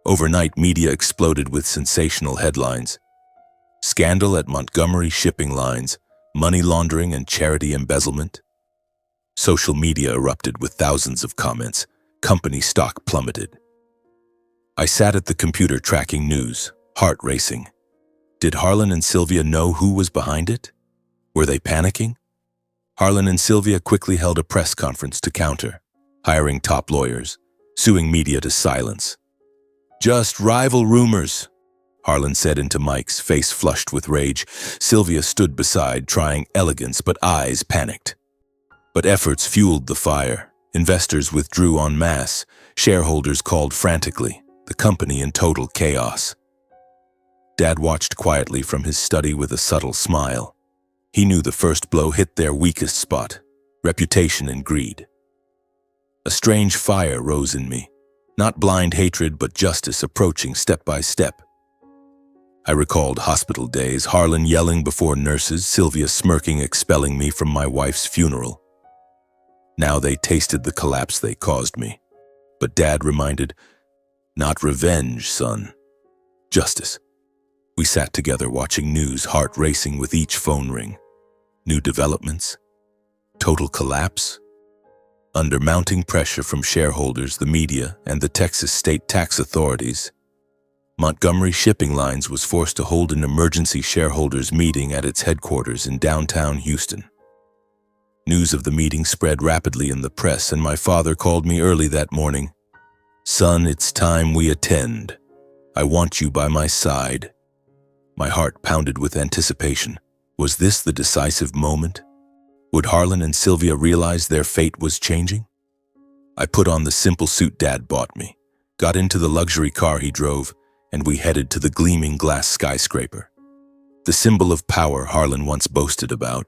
Overnight, media exploded with sensational headlines. Scandal at Montgomery Shipping Lines, money laundering and charity embezzlement. Social media erupted with thousands of comments. Company stock plummeted. I sat at the computer tracking news, heart racing. Did Harlan and Sylvia know who was behind it? Were they panicking? Harlan and Sylvia quickly held a press conference to counter, hiring top lawyers, suing media to silence. Just rival rumors, Harlan said into Mike's, face flushed with rage. Sylvia stood beside, trying elegance, but eyes panicked. But efforts fueled the fire. Investors withdrew en masse. Shareholders called frantically. The company in total chaos. Dad watched quietly from his study with a subtle smile. He knew the first blow hit their weakest spot, reputation and greed. A strange fire rose in me, not blind hatred but justice approaching step by step. I recalled hospital days, Harlan yelling before nurses, Sylvia smirking, expelling me from my wife's funeral. Now they tasted the collapse they caused me. But Dad reminded, not revenge, son. Justice. We sat together watching news, heart racing with each phone ring. New developments? Total collapse? Under mounting pressure from shareholders, the media, and the Texas state tax authorities, Montgomery Shipping Lines was forced to hold an emergency shareholders meeting at its headquarters in downtown Houston. News of the meeting spread rapidly in the press, and my father called me early that morning. Son, it's time we attend. I want you by my side. My heart pounded with anticipation. Was this the decisive moment? Would Harlan and Sylvia realize their fate was changing? I put on the simple suit Dad bought me, got into the luxury car he drove, and we headed to the gleaming glass skyscraper, the symbol of power Harlan once boasted about.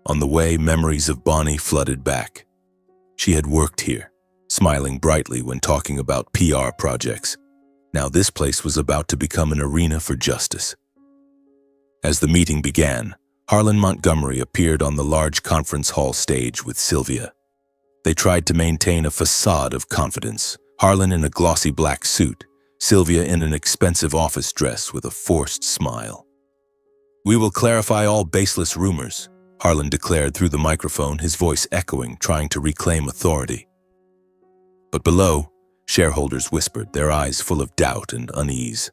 On the way, memories of Bonnie flooded back. She had worked here, smiling brightly when talking about PR projects. Now this place was about to become an arena for justice. As the meeting began, Harlan Montgomery appeared on the large conference hall stage with Sylvia. They tried to maintain a facade of confidence, Harlan in a glossy black suit, Sylvia in an expensive office dress with a forced smile. "We will clarify all baseless rumors," Harlan declared through the microphone, his voice echoing, trying to reclaim authority. But below, shareholders whispered, their eyes full of doubt and unease.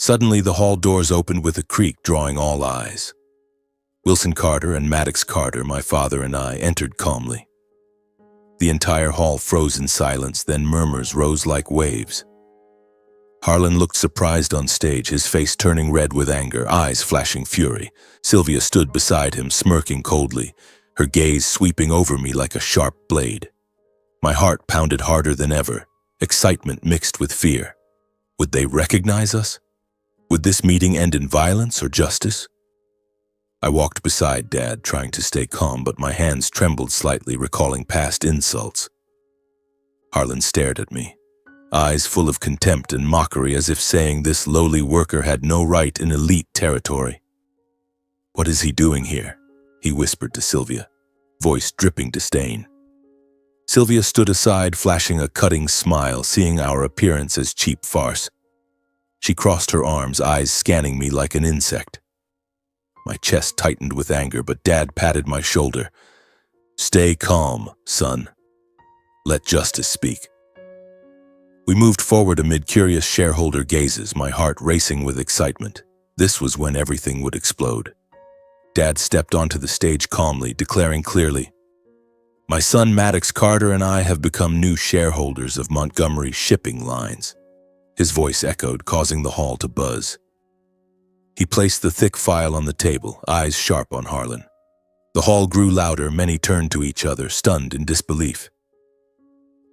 Suddenly, the hall doors opened with a creak, drawing all eyes. Wilson Carter and Maddox Carter, my father and I, entered calmly. The entire hall froze in silence, then murmurs rose like waves. Harlan looked surprised on stage, his face turning red with anger, eyes flashing fury. Sylvia stood beside him, smirking coldly, her gaze sweeping over me like a sharp blade. My heart pounded harder than ever, excitement mixed with fear. Would they recognize us? Would this meeting end in violence or justice? I walked beside Dad, trying to stay calm, but my hands trembled slightly, recalling past insults. Harlan stared at me, eyes full of contempt and mockery, as if saying this lowly worker had no right in elite territory. "What is he doing here?" he whispered to Sylvia, voice dripping disdain. Sylvia stood aside, flashing a cutting smile, seeing our appearance as cheap farce. She crossed her arms, eyes scanning me like an insect. My chest tightened with anger, but Dad patted my shoulder. "Stay calm, son. Let justice speak." We moved forward amid curious shareholder gazes, my heart racing with excitement. This was when everything would explode. Dad stepped onto the stage calmly, declaring clearly, "My son Maddox Carter and I have become new shareholders of Montgomery Shipping Lines." His voice echoed, causing the hall to buzz. He placed the thick file on the table, eyes sharp on Harlan. The hall grew louder, many turned to each other, stunned in disbelief.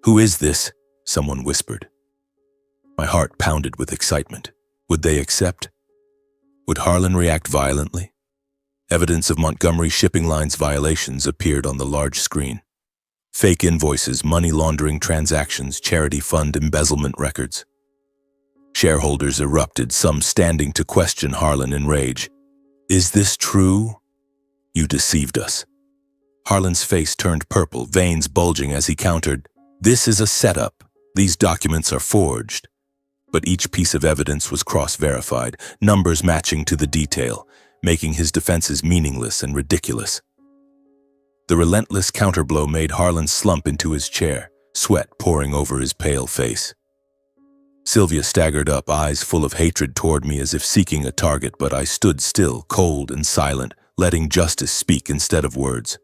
"Who is this?" someone whispered. My heart pounded with excitement. Would they accept? Would Harlan react violently? Evidence of Montgomery Shipping Lines violations appeared on the large screen. Fake invoices, money laundering transactions, charity fund embezzlement records. Shareholders erupted, some standing to question Harlan in rage. "Is this true? You deceived us." Harlan's face turned purple, veins bulging as he countered, "This is a setup. These documents are forged." But each piece of evidence was cross-verified, numbers matching to the detail, making his defenses meaningless and ridiculous. The relentless counterblow made Harlan slump into his chair, sweat pouring over his pale face. Sylvia staggered up, eyes full of hatred toward me as if seeking a target, but I stood still, cold and silent, letting justice speak instead of words.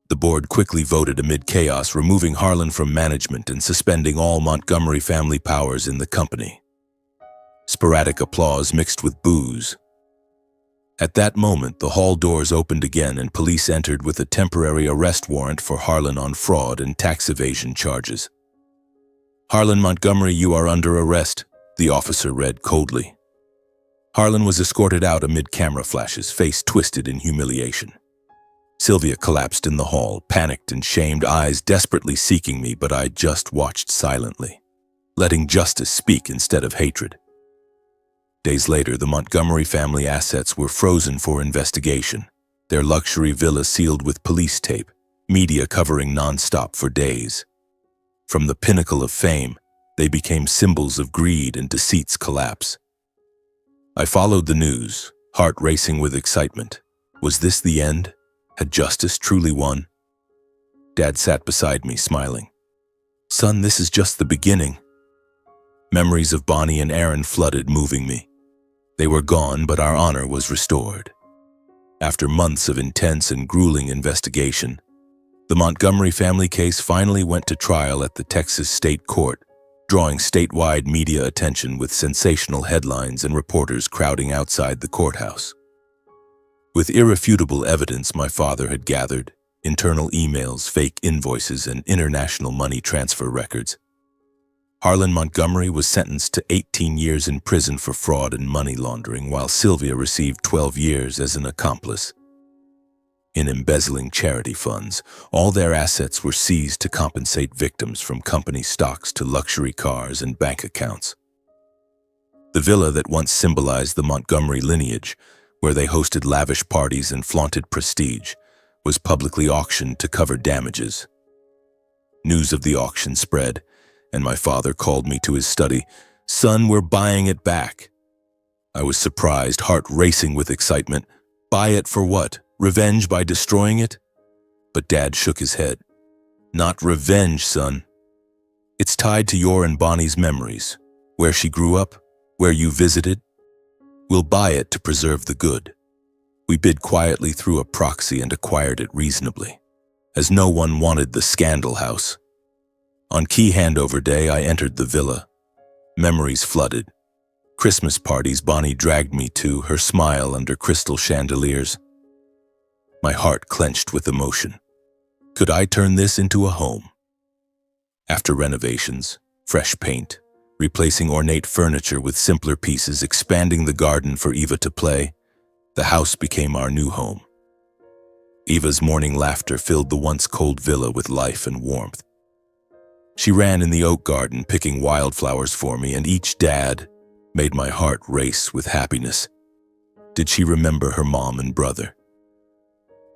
The board quickly voted amid chaos, removing Harlan from management and suspending all Montgomery family powers in the company. Sporadic applause mixed with boos. At that moment, the hall doors opened again and police entered with a temporary arrest warrant for Harlan on fraud and tax evasion charges. "Harlan Montgomery, you are under arrest," the officer read coldly. Harlan was escorted out amid camera flashes, face twisted in humiliation. Sylvia collapsed in the hall, panicked and shamed, eyes desperately seeking me, but I just watched silently, letting justice speak instead of hatred. Days later, the Montgomery family assets were frozen for investigation, their luxury villa sealed with police tape, media covering nonstop for days. From the pinnacle of fame, they became symbols of greed and deceit's collapse. I followed the news, heart racing with excitement. Was this the end? Had justice truly won? Dad sat beside me, smiling. "Son, this is just the beginning." Memories of Bonnie and Aaron flooded, moving me. They were gone, but our honor was restored. After months of intense and grueling investigation, the Montgomery family case finally went to trial at the Texas State Court, drawing statewide media attention with sensational headlines and reporters crowding outside the courthouse. With irrefutable evidence my father had gathered, internal emails, fake invoices, and international money transfer records, Harlan Montgomery was sentenced to 18 years in prison for fraud and money laundering, while Sylvia received 12 years as an accomplice. In embezzling charity funds, all their assets were seized to compensate victims, from company stocks to luxury cars and bank accounts. The villa that once symbolized the Montgomery lineage, where they hosted lavish parties and flaunted prestige, was publicly auctioned to cover damages. News of the auction spread, and my father called me to his study. "Son, we're buying it back." I was surprised, heart racing with excitement. Buy it for what? Revenge by destroying it? But Dad shook his head. "Not revenge, son. It's tied to your and Bonnie's memories, where she grew up, where you visited. We'll buy it to preserve the good." We bid quietly through a proxy and acquired it reasonably, as no one wanted the scandal house. On key handover day, I entered the villa. Memories flooded. Christmas parties Bonnie dragged me to, her smile under crystal chandeliers. My heart clenched with emotion. Could I turn this into a home? After renovations, fresh paint, replacing ornate furniture with simpler pieces, expanding the garden for Eva to play, the house became our new home. Eva's morning laughter filled the once cold villa with life and warmth. She ran in the oak garden, picking wildflowers for me, and each dad made my heart race with happiness. Did she remember her mom and brother?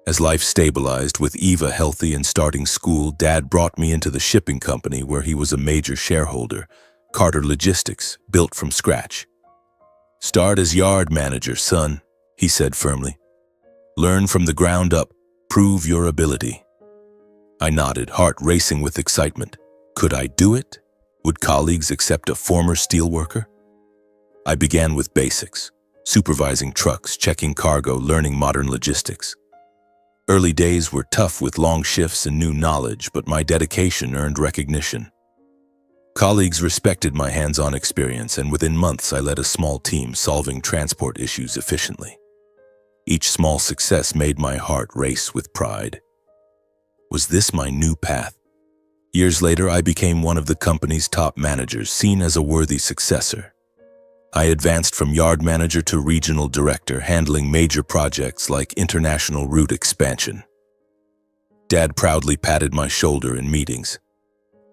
As life stabilized, with Eva healthy and starting school, Dad brought me into the shipping company where he was a major shareholder, Carter Logistics, built from scratch. "Start as yard manager, son," he said firmly. "Learn from the ground up, prove your ability." I nodded, heart racing with excitement. Could I do it? Would colleagues accept a former steelworker? I began with basics, supervising trucks, checking cargo, learning modern logistics. Early days were tough with long shifts and new knowledge, but my dedication earned recognition. Colleagues respected my hands-on experience, and within months I led a small team solving transport issues efficiently. Each small success made my heart race with pride. Was this my new path? Years later, I became one of the company's top managers, seen as a worthy successor. I advanced from yard manager to regional director, handling major projects like international route expansion. Dad proudly patted my shoulder in meetings.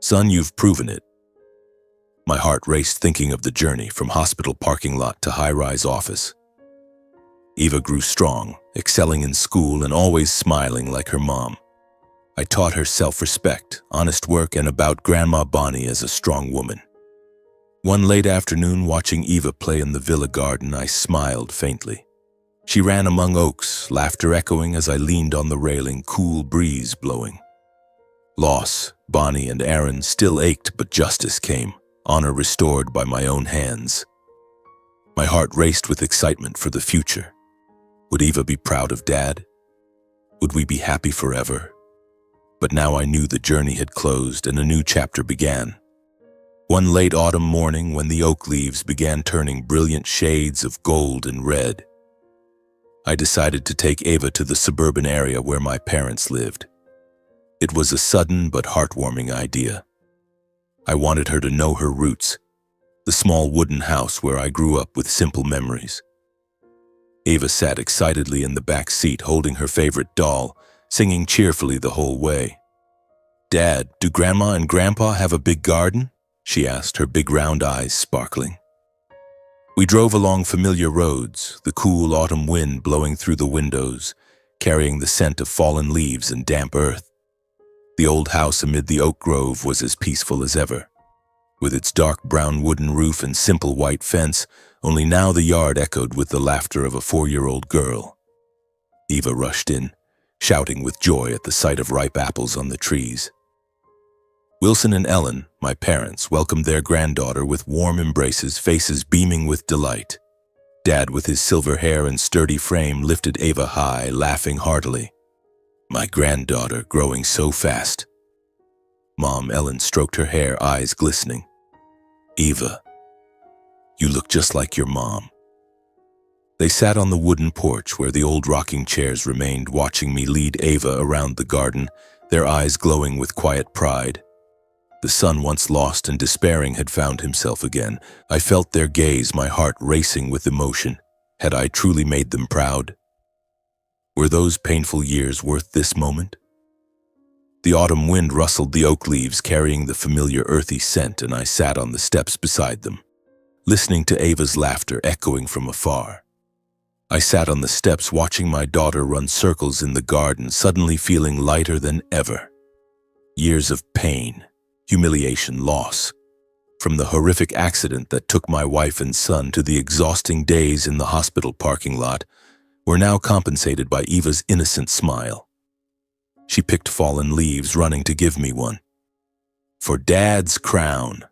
"Son, you've proven it." My heart raced thinking of the journey from hospital parking lot to high-rise office. Eva grew strong, excelling in school and always smiling like her mom. I taught her self-respect, honest work, and about Grandma Bonnie as a strong woman. One late afternoon, watching Eva play in the villa garden, I smiled faintly. She ran among oaks, laughter echoing as I leaned on the railing, cool breeze blowing. Loss, Bonnie and Aaron still ached, but justice came, honor restored by my own hands. My heart raced with excitement for the future. Would Eva be proud of Dad? Would we be happy forever? But now I knew the journey had closed and a new chapter began. One late autumn morning, when the oak leaves began turning brilliant shades of gold and red, I decided to take Eva to the suburban area where my parents lived. It was a sudden but heartwarming idea. I wanted her to know her roots, the small wooden house where I grew up with simple memories. Eva sat excitedly in the back seat, holding her favorite doll, singing cheerfully the whole way. "Dad, do Grandma and Grandpa have a big garden?" she asked, her big round eyes sparkling. We drove along familiar roads, the cool autumn wind blowing through the windows, carrying the scent of fallen leaves and damp earth. The old house amid the oak grove was as peaceful as ever, with its dark brown wooden roof and simple white fence, only now the yard echoed with the laughter of a 4-year-old girl. Eva rushed in, shouting with joy at the sight of ripe apples on the trees. Wilson and Ellen, my parents, welcomed their granddaughter with warm embraces, faces beaming with delight. Dad, with his silver hair and sturdy frame, lifted Eva high, laughing heartily. My granddaughter growing so fast. Mom, Ellen, stroked her hair, eyes glistening. "Eva, you look just like your mom." They sat on the wooden porch where the old rocking chairs remained, watching me lead Ava around the garden, their eyes glowing with quiet pride. The son, once lost and despairing, had found himself again. I felt their gaze, my heart racing with emotion. Had I truly made them proud? Were those painful years worth this moment? The autumn wind rustled the oak leaves, carrying the familiar earthy scent, and I sat on the steps beside them, listening to Ava's laughter echoing from afar. I sat on the steps watching my daughter run circles in the garden, suddenly feeling lighter than ever. Years of pain, humiliation, loss, from the horrific accident that took my wife and son to the exhausting days in the hospital parking lot, were now compensated by Eva's innocent smile. She picked fallen leaves, running to give me one. For Dad's crown.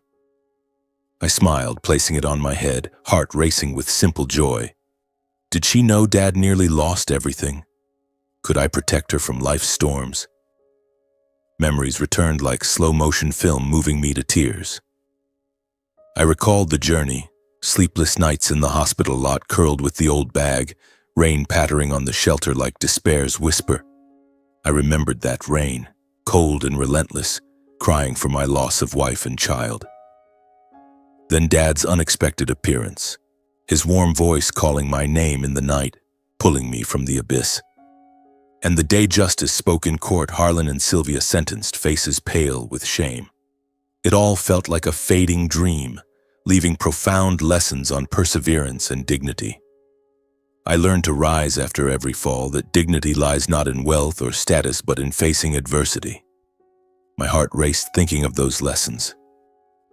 I smiled, placing it on my head, heart racing with simple joy. Did she know Dad nearly lost everything? Could I protect her from life's storms? Memories returned like slow-motion film, moving me to tears. I recalled the journey, sleepless nights in the hospital lot curled with the old bag, rain pattering on the shelter like despair's whisper. I remembered that rain, cold and relentless, crying for my loss of wife and child. Then Dad's unexpected appearance, his warm voice calling my name in the night, pulling me from the abyss. And the day justice spoke in court, Harlan and Sylvia sentenced, faces pale with shame. It all felt like a fading dream, leaving profound lessons on perseverance and dignity. I learned to rise after every fall, that dignity lies not in wealth or status but in facing adversity. My heart raced thinking of those lessons.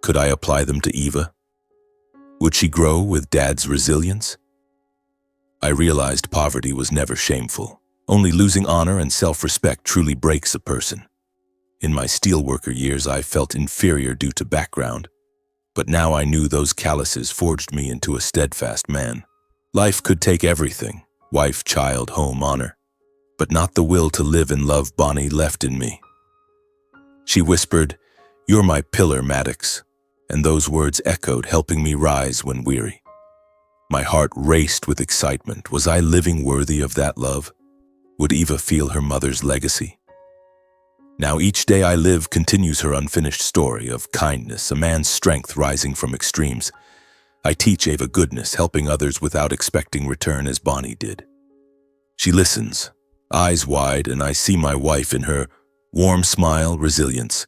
Could I apply them to Eva? Would she grow with Dad's resilience? I realized poverty was never shameful. Only losing honor and self-respect truly breaks a person. In my steelworker years, I felt inferior due to background, but now I knew those calluses forged me into a steadfast man. Life could take everything, wife, child, home, honor, but not the will to live and love Bonnie left in me. She whispered, "You're my pillar, Maddox," and those words echoed, helping me rise when weary. My heart raced with excitement. Was I living worthy of that love? Would Eva feel her mother's legacy? Now each day I live continues her unfinished story of kindness, a man's strength rising from extremes. I teach Eva goodness, helping others without expecting return as Bonnie did. She listens, eyes wide, and I see my wife in her warm smile, resilience.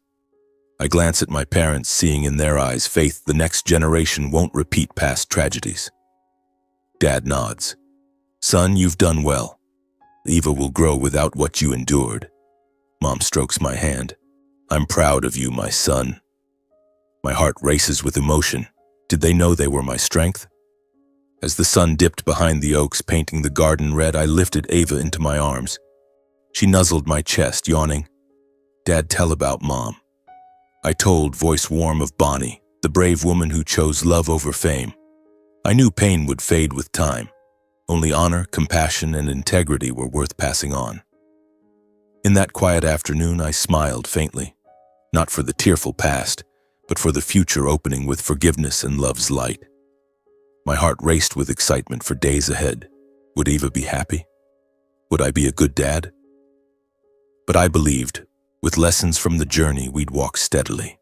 I glance at my parents, seeing in their eyes faith the next generation won't repeat past tragedies. Dad nods. "Son, you've done well. Eva will grow without what you endured." Mom strokes my hand. "I'm proud of you, my son." My heart races with emotion. Did they know they were my strength? As the sun dipped behind the oaks, painting the garden red, I lifted Ava into my arms. She nuzzled my chest, yawning. "Dad, tell about Mom." I told, voice warm, of Bonnie, the brave woman who chose love over fame. I knew pain would fade with time. Only honor, compassion, and integrity were worth passing on. In that quiet afternoon, I smiled faintly, not for the tearful past, but for the future opening with forgiveness and love's light. My heart raced with excitement for days ahead. Would Eva be happy? Would I be a good dad? But I believed, with lessons from the journey, we'd walk steadily.